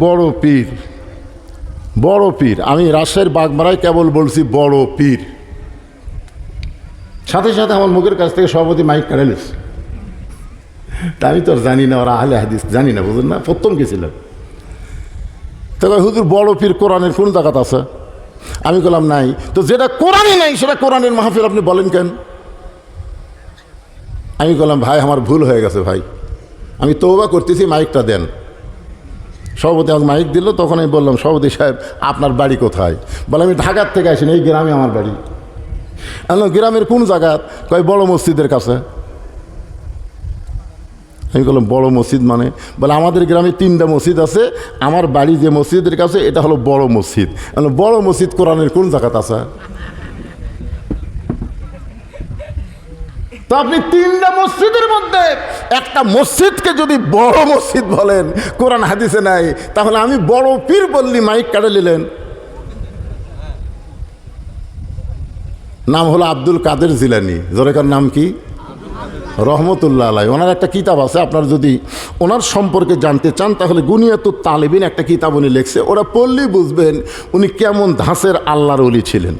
বড় পীর, বড় পীর। আমি রাজশাহীর বাগমারায় কেবল বলছি বড় পীর, সাথে সাথে আমার মুখের কাছ থেকে সভাপতি মাইক কাড়ালিস। তা আমি তো আর জানি না, ওরা আহলে হাদিস জানি না, বুঝলেন না, প্রথম গেছিলাম। তবে হুজুর বড় পীর কোরআনের কোন জায়গাত আছে? আমি বললাম নাই। তো যেটা কোরআনই নাই সেটা কোরআনের মাহফিল আপনি বলেন কেন? আমি বললাম ভাই আমার ভুল হয়ে গেছে ভাই, আমি তওবা করতেছি, মাইকটা দেন। সভাপতি আমাকে মাইক দিল, তখন আমি বললাম সভাপতি সাহেব আপনার বাড়ি কোথায়? বলে আমি ঢাকার থেকে আসি, এই গ্রামে আমার বাড়ি। আমি গ্রামের কোন জায়গা? কয় বড় মসজিদের কাছে। আমি বললাম বড় মসজিদ মানে? বলে আমাদের গ্রামে 3টা মসজিদ আছে, আমার বাড়ি যে মসজিদের কাছে এটা হলো বড় মসজিদ। বড় মসজিদ কোরআনের কোন জায়গাত আছে? তো আপনি 3টা মসজিদের মধ্যে একটা মসজিদকে যদি বড় মসজিদ বলেন, কোরআন হাদিসে নাই, তাহলে আমি বড় পীর বললি মাইক কাটে নিলেন। নাম হলো আব্দুল কাদের জিলানী। জোরেকার নাম কি? রহমতুল্লাহ আলাই। ওনার একটা কিতাব আছে, আপনার যদি ওনার সম্পর্কে জানতে চান তাহলে গুনিয়াতুত তালিবিন একটা কিতাব উনি লিখছে, ওরা পড়লেই বুঝবেন উনি কেমন ধাঁচের আল্লাহর ওলি ছিলেন,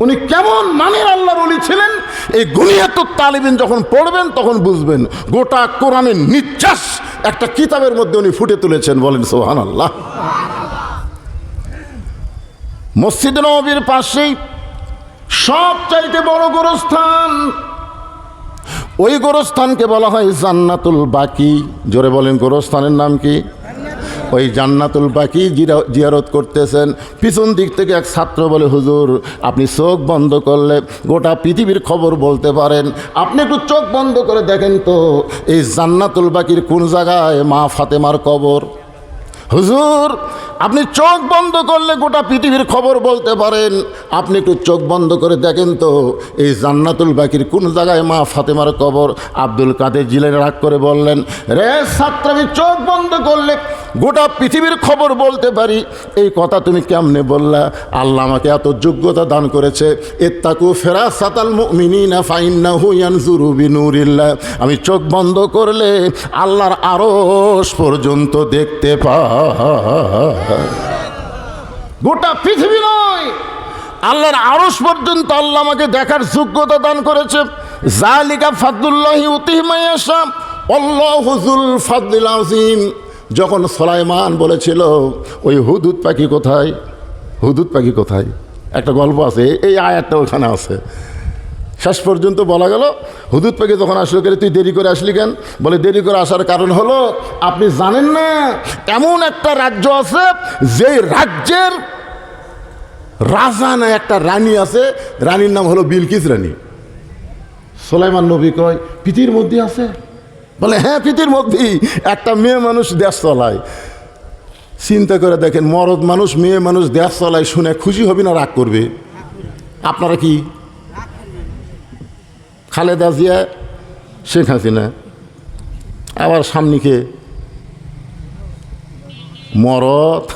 উনি কেমন মানের আল্লাহর ওলি ছিলেন। এই গুনিয়াতুত তালিবিন যখন পড়বেন তখন বুঝবেন গোটা কোরআনের নিঃশ্বাস একটা কিতাবের মধ্যে উনি ফুটে তুলেছেন। বলেন সুবহানাল্লাহ। মসজিদ নববীর পাশেই সবচাইতে বড় গোরস্থান, ওই গোরস্থানকে বলা হয় জান্নাতুল বাকি। জোরে বলেন গোরস্থানের নাম কি? ওই জান্নাতুল বাকি জিয়ারত করতেছেন। পিছন দিক থেকে এক ছাত্র বলে হুজুর আপনি চোখ বন্ধ করলে গোটা পৃথিবীর খবর বলতে পারেন, আপনি একটু চোখ বন্ধ করে দেখেন তো এই জান্নাতুল বাকির কোন জায়গায় মা ফাতেমার কবর। হুজুর আপনি চোখ বন্ধ করলে গোটা পৃথিবীর খবর বলতে পারেন, আপনি একটু চোখ বন্ধ করে দেখেন তো এই জান্নাতুল বাকির কোন জায়গায় মা ফাতেমার কবর। আব্দুল কাদের জিলানী রাগ করে বললেন, রে ছাত্র, আমি চোখ বন্ধ করলে গোটা পৃথিবীর খবর বলতে পারি, এই কথা তুমি কেমনে বললা? আল্লাহ আমাকে এত যোগ্যতা দান করেছে। ইত্তাকু ফিরাসাতাল মুমিনিনা ফাইন্নাহু ইয়ানজুরু বিনুরিল্লাহ। আমি চোখ বন্ধ করলে আল্লাহর আরশ পর্যন্ত দেখতে পাই। গোটা পৃথিবী নয়, আল্লাহর আরশ পর্যন্ত আল্লাহ আমাকে দেখার যোগ্যতা দান করেছে। যালিকা ফাদলুল্লাহি ইউতিহি মান ইয়াশা আল্লাহু যুল ফাদলিল আযীম। যখন সুলাইমান বলেছিল ওই হুদহুদ পাখি কোথায়, হুদহুদ পাখি কোথায়, একটা গল্প আছে, এই আয়াতটা ওখানে আছে। শেষ পর্যন্ত বলা গেল হুদহুদ পাখি যখন আসলো, করে তুই দেরি করে আসলি কেন? বলে দেরি করে আসার কারণ হলো আপনি জানেন না এমন একটা রাজ্য আছে যে রাজ্যের রাজা না একটা রানী আছে, রানীর নাম হলো বিলকিস রানী। সুলাইমান নবী কয় পৃথিবীর মধ্যে আছে? বলে হ্যাঁ পৃথিবীর মধ্যেই। একটা মেয়ে মানুষ দেশ চলায়। চিন্তা করে দেখেন, মরদ মানুষ মেয়ে মানুষ দেশ চলায়, শুনে খুশি হবি না রাগ করবে? আপনারা কি? খালেদা জিয়া, শেখ হাসিনা, আবার সামনিকে মরদ।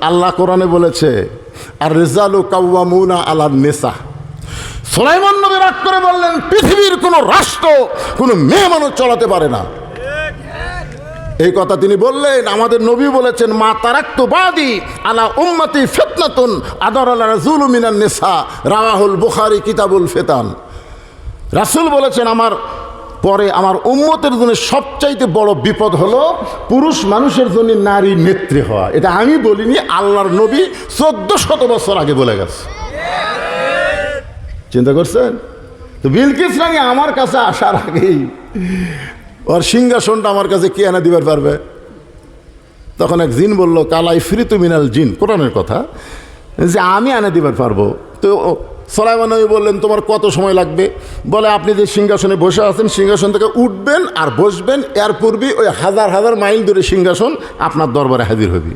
আল্লাহ কোরআনে বলেছে আর রিজালু কাওয়ামুনা আলান নিসা। সুলাইমান নবী রাগ করে বললেন পৃথিবীর কোনো রাষ্ট্র কোনো মেয়ে মানুষ চালাতে পারে না। এই কথা তিনি বললেন। আমাদের নবী বলেছেন মা তারাক্তু বাদি আলা উম্মতি ফিতনাতুন আদার আলা রাজুলু মিনান নিসা, রাওয়াহুল বুখারী কিতাবুল ফিতান। রাসূল বলেছেন আমার পরে আমার উম্মতের জন্য সবচাইতে বড় বিপদ হলো পুরুষ মানুষের জন্য নারী নেত্রী হওয়া। এটা আমি বলিনি, আল্লাহর নবী 1400 বছর আগে বলে গেছে। চিন্তা করছেন? তো বিলকিস রানী আমার কাছে আসার আগেই ওর সিংহাসনটা আমার কাছে কে এনে দিবার পারবে? তখন এক জিন বলল কালাই ফিরিতু মিনাল জিন, কোরআনের কথা, যে আমি এনে দিবার পারবো। তো সুলাইমান নবী বললেন তোমার কত সময় লাগবে? বলে আপনি যে সিংহাসনে বসে আছেন সিংহাসন থেকে উঠবেন আর বসবেন, এর পূর্বে ওই হাজার হাজার মাইল দূরে সিংহাসন আপনার দরবারে হাজির হবে।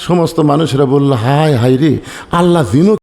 সমস্ত মানুষেরা বলল হায় হায় রে, আল্লাহ জিনও